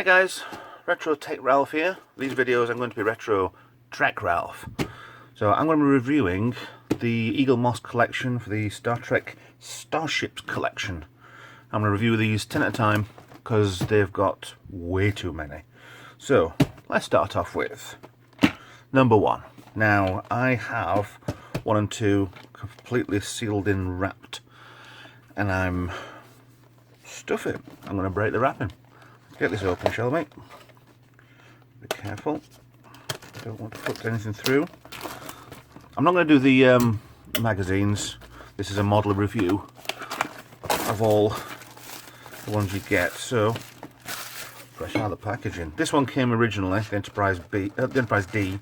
Hi guys, Retro Tech Ralph here. These videos I'm going to be Retro Trek Ralph. So I'm going to be reviewing the Eaglemoss collection for the Star Trek Starships collection. I'm going to review these 10 at a time because they've got way too many. So let's start off with number 1. Now I have 1 and 2 completely sealed in, wrapped, and I'm stuff it. I'm going to break the wrapping. Get this open, shall we? Be careful. Don't want to put anything through. I'm not going to do the magazines. This is a model review of all the ones you get. So, fresh out of the packaging. This one came originally, the Enterprise D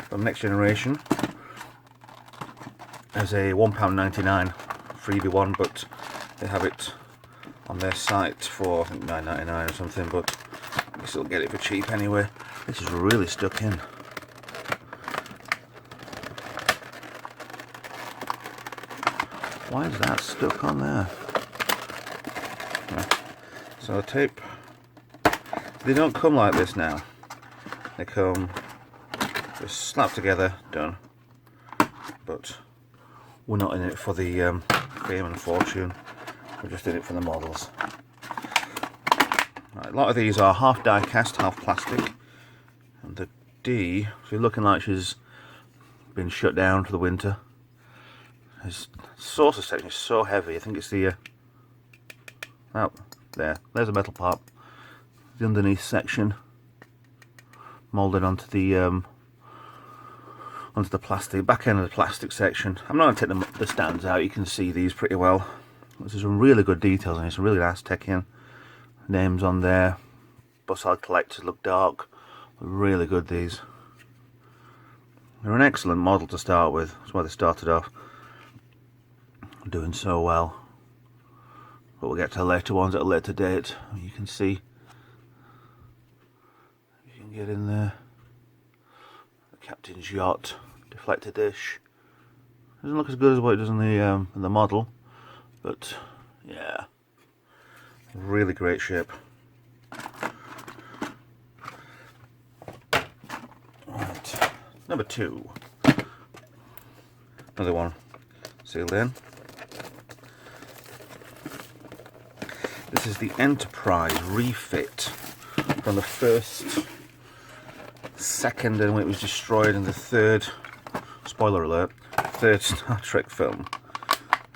from Next Generation, as a £1.99 freebie one, but they have it on their site for I think $9.99 or something, but you still get it for cheap anyway. This is really stuck in. Why is that stuck on there? So the tape, they don't come like this now. They come just slapped together, done. But we're not in it for the fame and fortune. We're just in it for the models. Right, a lot of these are half die cast, half plastic. And the D, she's looking like she's been shut down for the winter. His saucer section is so heavy. I think it's the oh, there's a metal part. The underneath section molded onto the plastic, back end of the plastic section. I'm not going to take the stands out. You can see these pretty well. There's some really good details on it. Some really nice tech in. Names on there. Bussard collectors look dark. Really good, these. They're an excellent model to start with. That's why they started off doing so well. But we'll get to later ones at a later date. You can see. You can get in there. The captain's yacht. Deflector dish. Doesn't look as good as what it does in the model. But yeah, really great ship. Right, number 2. Another one sealed in. This is the Enterprise Refit from the first, second, and when it was destroyed in the third, spoiler alert, third Star Trek film.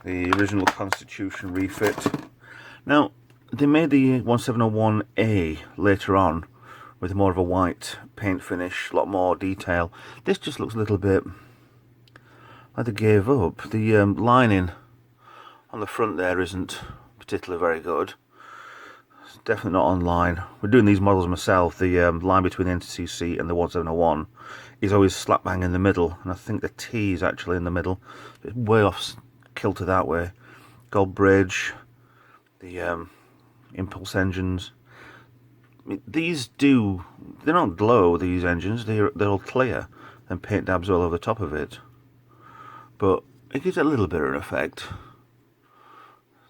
The original Constitution refit. Now, they made the 1701A later on with more of a white paint finish, a lot more detail. This just looks a little bit like they gave up. The lining on the front there isn't particularly very good. It's definitely not online. We're doing these models myself. The line between the NTCC and the 1701 is always slap bang in the middle, and I think the T is actually in the middle. It's way off kilter that way. Gold bridge, the impulse engines. I mean, these they don't glow, these engines. They're all clear and paint dabs all over the top of it, but it gives it a little bit of an effect.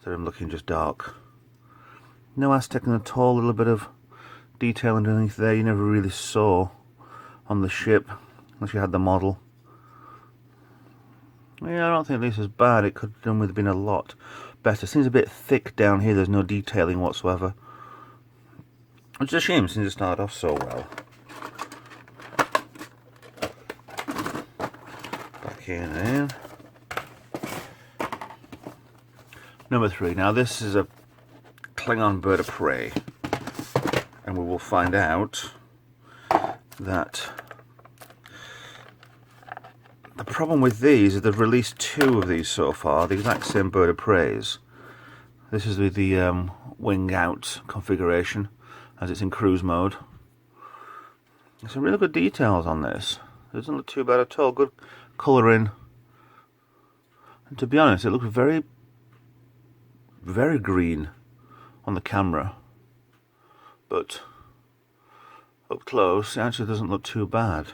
So I'm looking just dark. No Aztec at all. A little bit of detail underneath there you never really saw on the ship unless you had the model. Yeah, I don't think this is bad. It could have done with been a lot better. Seems a bit thick down here. There's no detailing whatsoever, which is a shame since it started off so well. Back in. Number 3. Now this is a Klingon Bird-of-Prey, and we will find out that the problem with these is they've released 2 of these so far, the exact same Bird-of-Preys. This is with the wing out configuration, as it's in cruise mode. There's some really good details on this. It doesn't look too bad at all. Good colouring. And to be honest, it looks very, very green on the camera. But up close, it actually doesn't look too bad.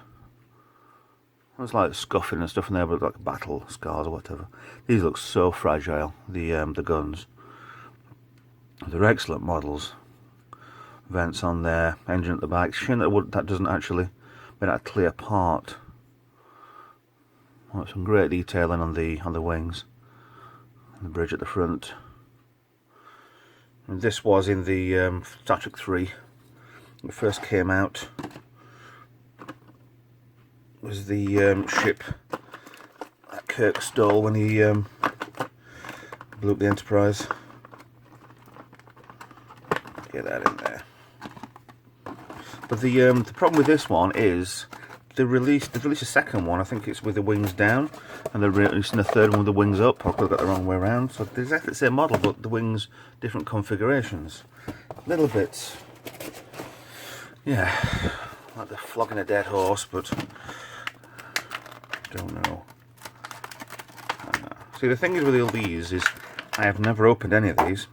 There's like scuffing and stuff in there, but like battle scars or whatever. These look so fragile, the guns. They're excellent models. vents on there, engine at the back. Shame that doesn't actually make that a clear part. Oh, some great detailing on the wings, and the bridge at the front. And this was in the Star Trek 3. When it first came out, was the ship that Kirk stole when he blew up the Enterprise. Get that in there. But the problem with this one is they've released a second one. I think it's with the wings down, and they're releasing a third one with the wings up. I could have got the wrong way around. So they're exactly the same model, but the wings different configurations. Little bit, yeah, like they're flogging a dead horse, but don't know. See, the thing is with all these is I have never opened any of these.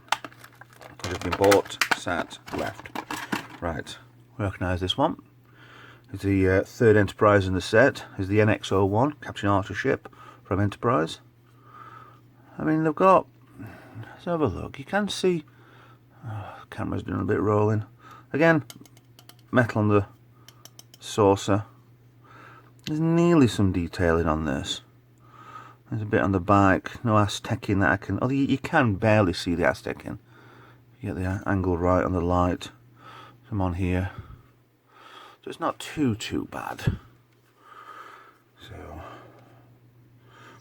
They've been bought, sat, left. Right, recognise this one. It's the third Enterprise in the set. Is the NX-01 Captain Archer ship from Enterprise. I mean, they've got. Let's have a look. You can see. Oh, the camera's doing a bit rolling. Again, metal on the saucer. There's nearly some detailing on this. There's a bit on the back. No Aztecing that I can. Although you can barely see the Aztecing. You get the angle right on the light. Some on here. So it's not too bad. So,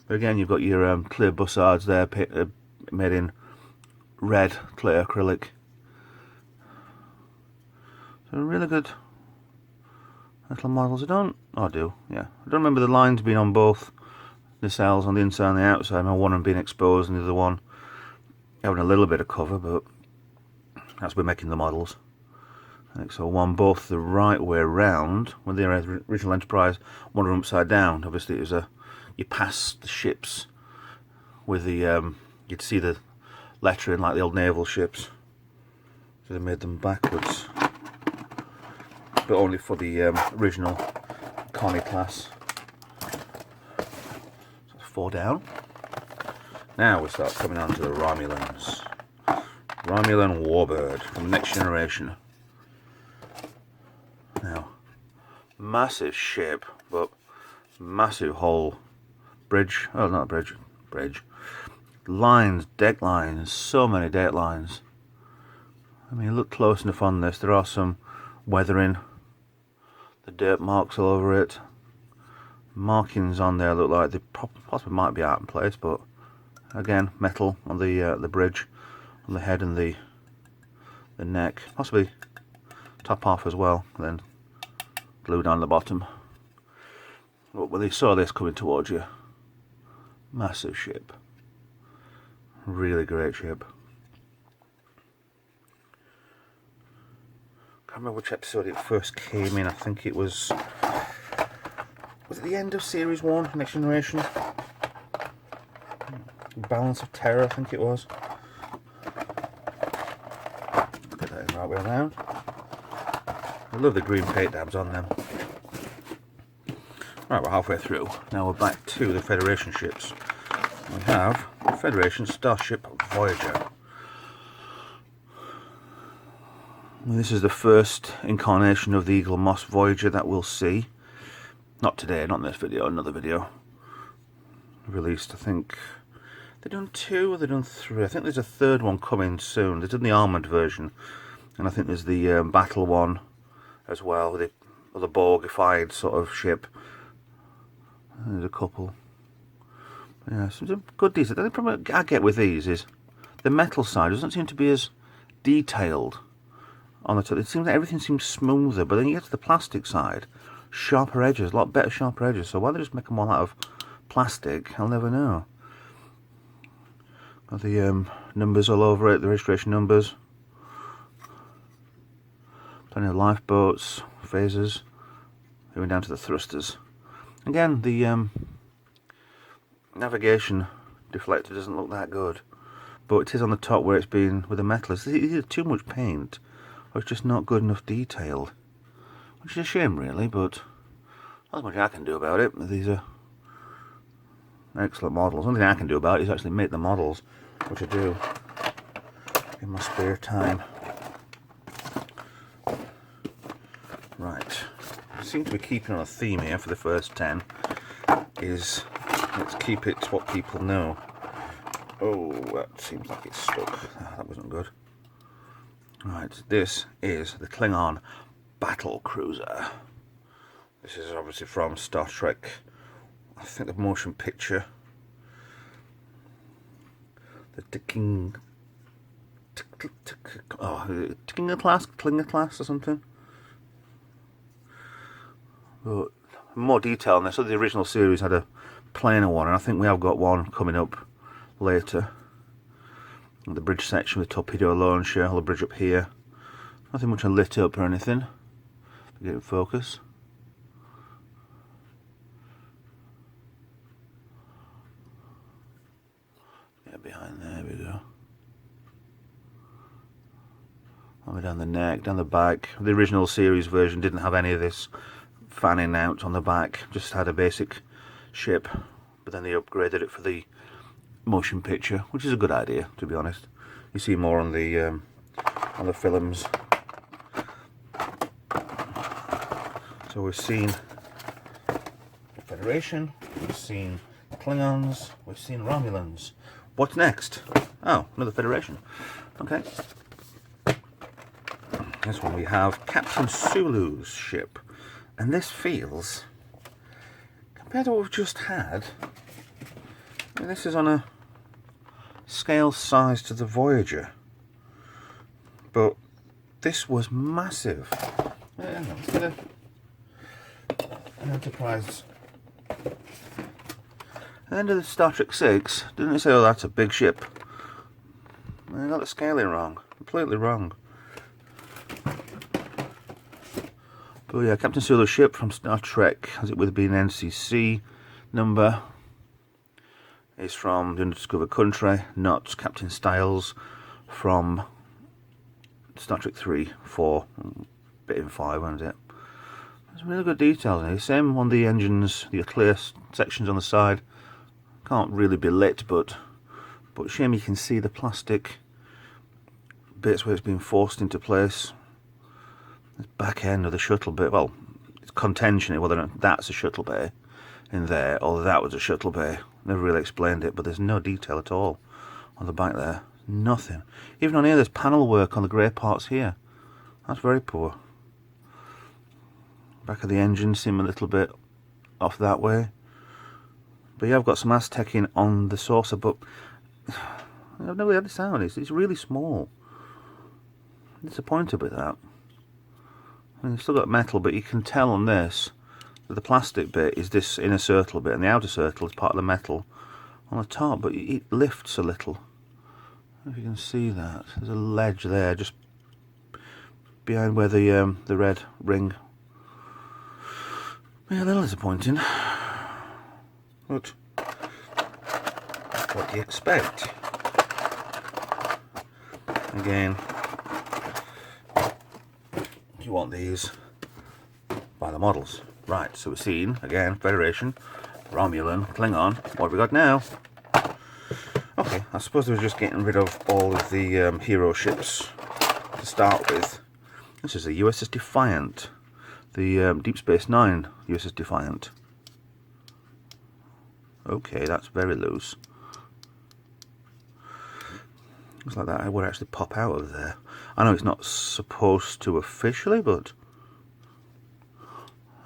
but again, you've got your clear bussards there, made in red clear acrylic. So really good little models. I do, yeah. I don't remember the lines being on both the cells on the inside and the outside. I remember one of them being exposed and the other one having a little bit of cover, but that's we're making the models. So one both the right way round. When the original Enterprise, one of them upside down. Obviously, it was you pass the ships with the you'd see the lettering like the old naval ships. So they made them backwards, but only for the original Connie class. So 4 down. Now we start coming on to the Romulans. Romulan Warbird from Next Generation. Now, massive ship, but massive hull. Bridge, oh, not a bridge. Lines, deck lines, so many deck lines. I mean, look close enough on this. There are some weathering. The dirt marks all over it. Markings on there look like they possibly might be out in place, but again, metal on the bridge, on the head and the neck, possibly top half as well, then glue down the bottom. But when they saw this coming towards you, massive ship, really great ship. Can't remember which episode it first came in. I think it was it the end of Series 1, Next Generation? Balance of Terror, I think it was. Put that in the right way around. I love the green paint dabs on them. Right, we're halfway through. Now we're back to the Federation ships. We have Federation Starship Voyager. This is the first incarnation of the Eaglemoss Voyager that we'll see. Not today, not in this video, another video. Released, I think. They've done 2 or they've done 3. I think there's a third one coming soon. They've done the armoured version. And I think there's the battle one as well, with the Borgified sort of ship. There's a couple. Yeah, some good details. The problem I get with these is the metal side doesn't seem to be as detailed on the top. It seems like everything seems smoother, but then you get to the plastic side, sharper edges, a lot better sharper edges. So why they just make them all out of plastic, I'll never know. Got the numbers all over it, the registration numbers. Plenty of lifeboats, phasers, going down to the thrusters. Again, the navigation deflector doesn't look that good, but it is on the top where it's been with the metal. It's either too much paint, or it's just not good enough detailed, which is a shame really, but not much I can do about it. These are excellent models. The only thing I can do about it is actually make the models, which I do in my spare time. seem to be keeping on a theme here for the first 10. Is let's keep it what people know. Oh, that seems like it's stuck. That wasn't good. Right, this is the Klingon battle cruiser. This is obviously from Star Trek. I think the motion picture. The Klingon class or something. But more detail on this. So the original series had a plainer one, and I think we have got one coming up later. The bridge section with torpedo launcher, the bridge up here. Nothing much lit up or anything. Get in focus. Yeah, behind there we go. All the way down the neck, down the back. The original series version didn't have any of this fanning out on the back, just had a basic ship, but then they upgraded it for the motion picture, which is a good idea, to be honest. You see more on the films. So we've seen the Federation, we've seen Klingons, we've seen Romulans. What's next? Oh, another Federation. Okay. This one we have Captain Sulu's ship, and this feels, compared to what we've just had, I mean, this is on a scale size to the Voyager, but this was massive. Yeah, let's get an Enterprise. At the end of the Star Trek 6, didn't it say, oh, that's a big ship? I got the scaling wrong, completely wrong. But yeah, Captain Sulu's ship from Star Trek, as it would have been NCC number, is from the Undiscovered Country, not Captain Styles from Star Trek 3, 4, bit in 5, wasn't it? There's really good details in it. Same on the engines, the clear sections on the side. Can't really be lit, but shame you can see the plastic bits where it's been forced into place. This back end of the shuttle bay, well, it's contention whether or not that's a shuttle bay in there or that was a shuttle bay. Never really explained it, but there's no detail at all on the back there. Nothing. Even on here, there's panel work on the grey parts here. That's very poor. Back of the engine seem a little bit off that way. But yeah, I've got some Aztecing on the saucer, but I've never had the sound. It's really small. I'm disappointed with that. I mean, you've still got metal, but you can tell on this that the plastic bit is this inner circle bit, and the outer circle is part of the metal on the top, but it lifts a little. I don't know if you can see that. There's a ledge there, just behind where the red ring. Yeah, a little disappointing. But what do you expect? Again, you want these by the models. Right, so we've seen, again, Federation, Romulan, Klingon. What have we got now? Okay, I suppose they were just getting rid of all of the hero ships to start with. This is the USS Defiant, the Deep Space Nine USS Defiant. Okay, that's very loose. Looks like that would actually pop out of there. I know it's not supposed to officially, but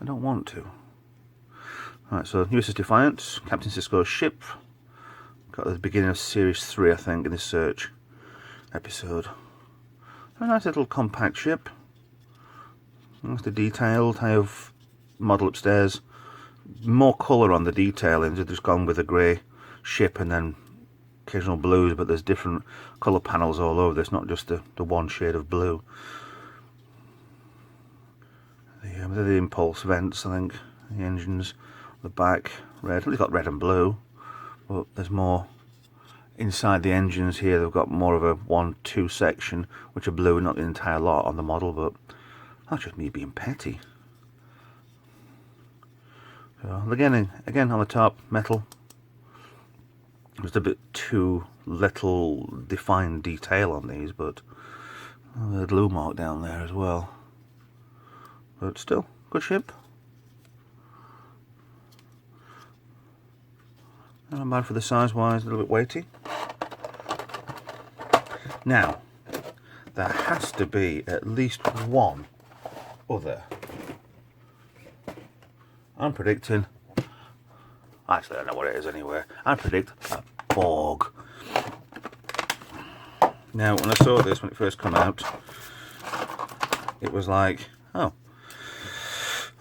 I don't want to. Alright, so USS Defiant, Captain Sisko's ship. Got at the beginning of Series 3, I think, in this search episode. A nice little compact ship. Nicely detailed. I have model upstairs. More colour on the detailing. They've just gone with a grey ship and then occasional blues, but there's different colour panels all over this, not just the one shade of blue. The impulse vents, I think, the engines, the back, red. Well, it's got red and blue, but there's more inside the engines here. They've got more of a 1-2 section, which are blue, not the entire lot on the model, but that's just me being petty. So again on the top, metal. Just a bit too little defined detail on these, but the glue mark down there as well. But still, good ship. Not bad for the size wise, a little bit weighty. Now, there has to be at least one other. I'm predicting, actually I don't know what it is anyway, I predict a Borg. Now when I saw this when it first came out, it was like, oh,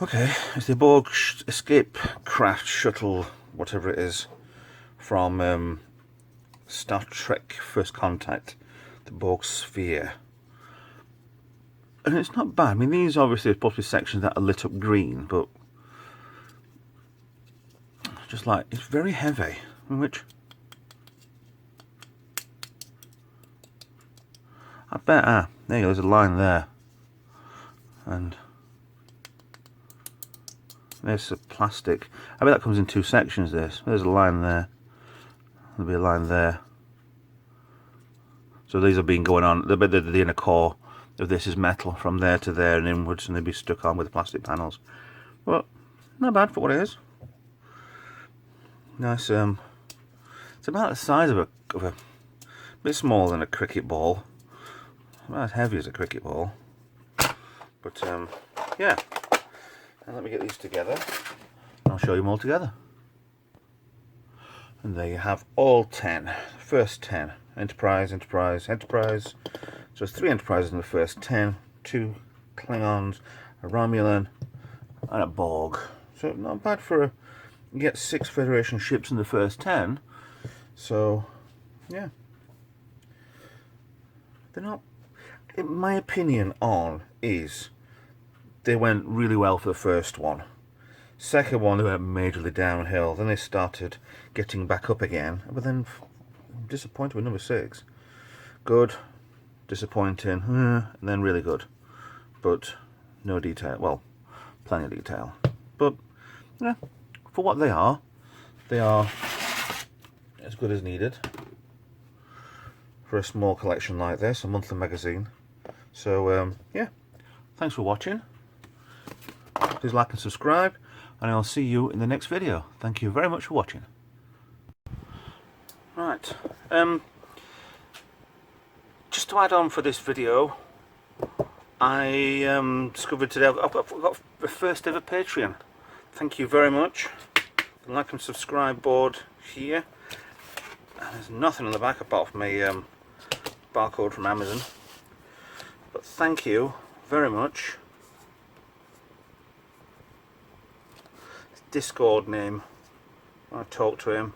okay, it's the Borg escape craft shuttle, whatever it is, from Star Trek First Contact, the Borg sphere. And it's not bad. I mean, these obviously are supposed to be sections that are lit up green, but just like, it's very heavy, which I bet, there you go, there's a line there, and there's some plastic. I bet that comes in two sections, this. There's a line there, there'll be a line there. So these have been going on, the inner core of this is metal from there to there and inwards, and they'll be stuck on with the plastic panels. Well, not bad for what it is. Nice, it's about the size of a bit smaller than a cricket ball. Not as heavy as a cricket ball. But, yeah. And let me get these together. I'll show you them all together. And there you have all 10. First 10. Enterprise, Enterprise, Enterprise. So there's 3 Enterprises in the first 10. 2 Klingons, a Romulan, and a Borg. So not bad for a... You get 6 Federation ships in the first 10. So, yeah. They're not... In my opinion on is... They went really well for the first one. Second one, they went majorly downhill. Then they started getting back up again. But then, I'm disappointed with number 6. Good, disappointing, and then really good. But no detail. Well, plenty of detail. But, yeah, for what they are as good as needed for a small collection like this, a monthly magazine. So, yeah, thanks for watching. Please like and subscribe, and I'll see you in the next video. Thank you very much for watching. Right, just to add on for this video, I discovered today I've got the first ever Patreon. Thank you very much. The like and subscribe board here. And there's nothing on the back apart from a barcode from Amazon. But thank you very much. Discord name, I talk to him,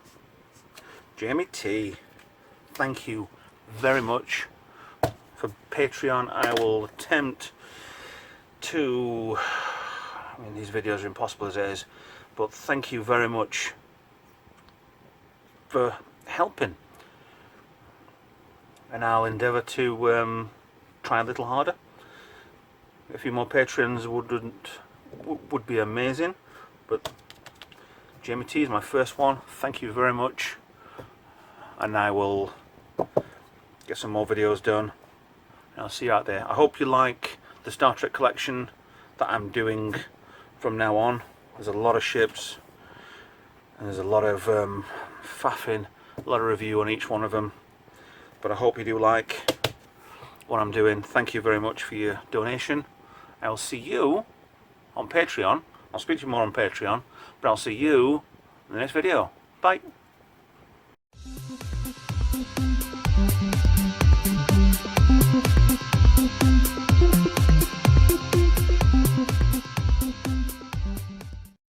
Jamie T. Thank you very much. For Patreon, I will attempt to, I mean, these videos are impossible as it is, but thank you very much for helping, and I'll endeavour to try a little harder. A few more patrons would be amazing, but Jamie T is my first one. Thank you very much, and I will get some more videos done, and I'll see you out there. I hope you like the Star Trek collection that I'm doing from now on. There's a lot of ships, and there's a lot of faffing, a lot of review on each one of them, but I hope you do like what I'm doing. Thank you very much for your donation. I'll see you on Patreon. I'll speak to you more on Patreon, but I'll see you in the next video. Bye.